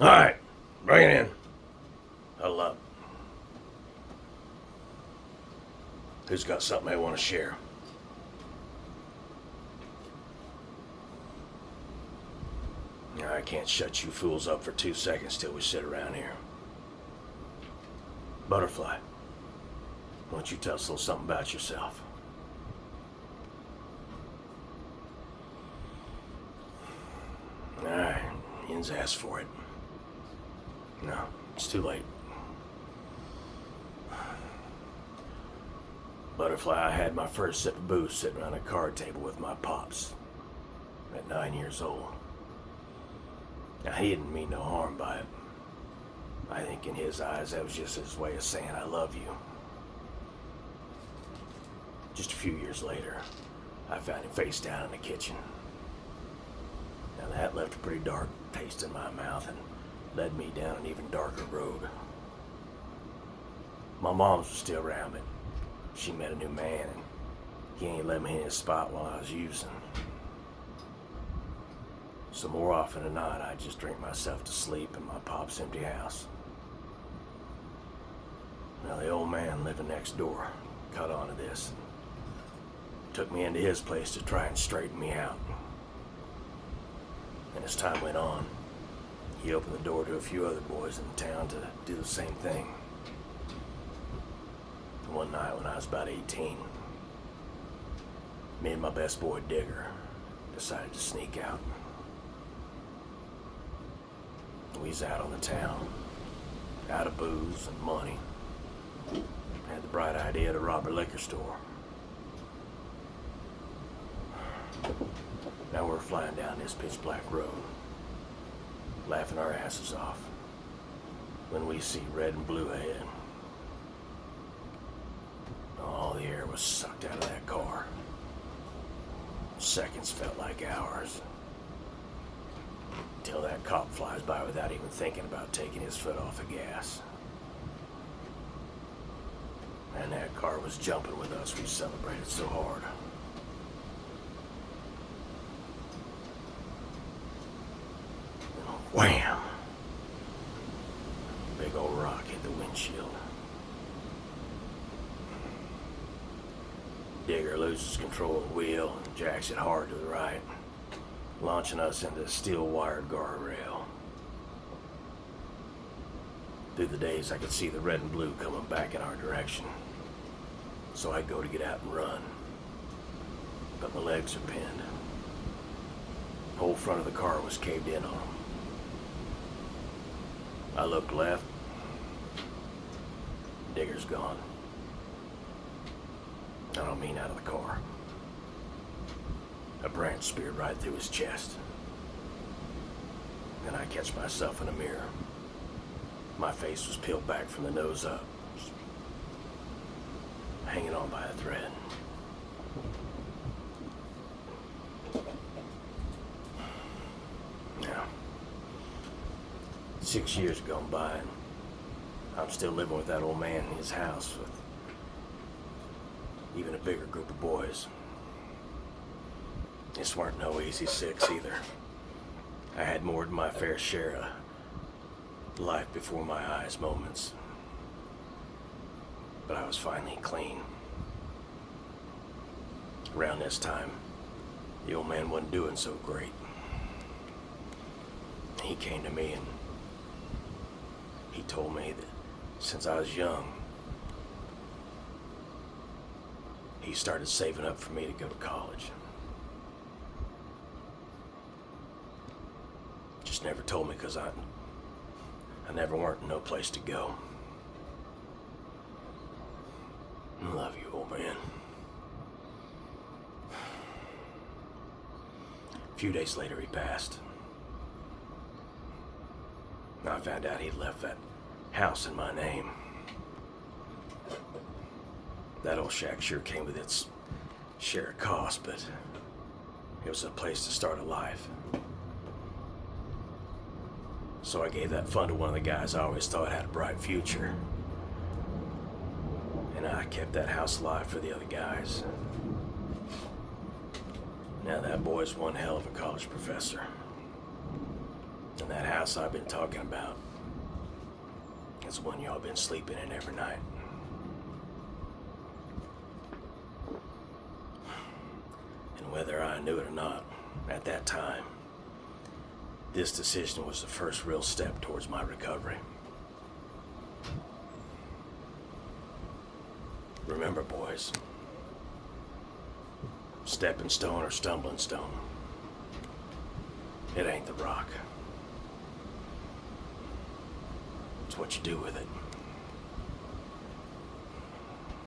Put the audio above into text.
Alright, bring it in. Huddle up. Who's got something they want to share? I can't shut you fools up for 2 seconds till we sit around here. Butterfly, why don't you tell us a little something about yourself? Alright, Yin's asked for it. No, it's too late. Butterfly, I had my first sip of booze sitting around a card table with my pops at 9 years old. Now, he didn't mean no harm by it. I think in his eyes, that was just his way of saying, I love you. Just a few years later, I found him face down in the kitchen. Now, that left a pretty dark taste in my mouth and led me down an even darker road. My mom's was still around, but she met a new man, and he ain't let me in his spot while I was using. So more often than not, I just drink myself to sleep in my pop's empty house. Now, the old man living next door caught on to this and took me into his place to try and straighten me out. And as time went on, he opened the door to a few other boys in town to do the same thing. One night when I was about 18, me and my best boy Digger decided to sneak out. We was out on the town, out of booze and money. Had the bright idea to rob a liquor store. Now we're flying down this pitch black road, laughing our asses off, when we see red and blue ahead. All the air was sucked out of that car. Seconds felt like hours. Till that cop flies by without even thinking about taking his foot off the gas. And that car was jumping with us. We celebrated so hard. And wham! Big old rock hit the windshield. Digger loses control of the wheel and jacks it hard to the right, launching us into a steel-wired guardrail. Through the days, I could see the red and blue coming back in our direction, so I'd go to get out and run. But my legs are pinned. The whole front of the car was caved in on them. I looked left. Digger's gone. I don't mean out of the car. A branch speared right through his chest. Then I catch myself in a mirror. My face was peeled back from the nose up, hanging on by a thread. Now, 6 years have gone by, and I'm still living with that old man in his house with even a bigger group of boys. This weren't no easy 6 either. I had more than my fair share of life before my eyes moments. But I was finally clean. Around this time, the old man wasn't doing so great. He came to me and he told me that since I was young, he started saving up for me to go to college. Just never told me because I never weren't in no place to go. I love you, old man. A few days later, he passed. I found out he'd left that house in my name. That old shack sure came with its share of cost, but it was a place to start a life. So I gave that fund to one of the guys I always thought had a bright future. And I kept that house alive for the other guys. Now that boy's one hell of a college professor. And that house house I've been talking about is one y'all been sleeping in every night. And whether I knew it or not, at that time, this decision was the first real step towards my recovery. Remember, boys, stepping stone or stumbling stone, it ain't the rock. It's what you do with it.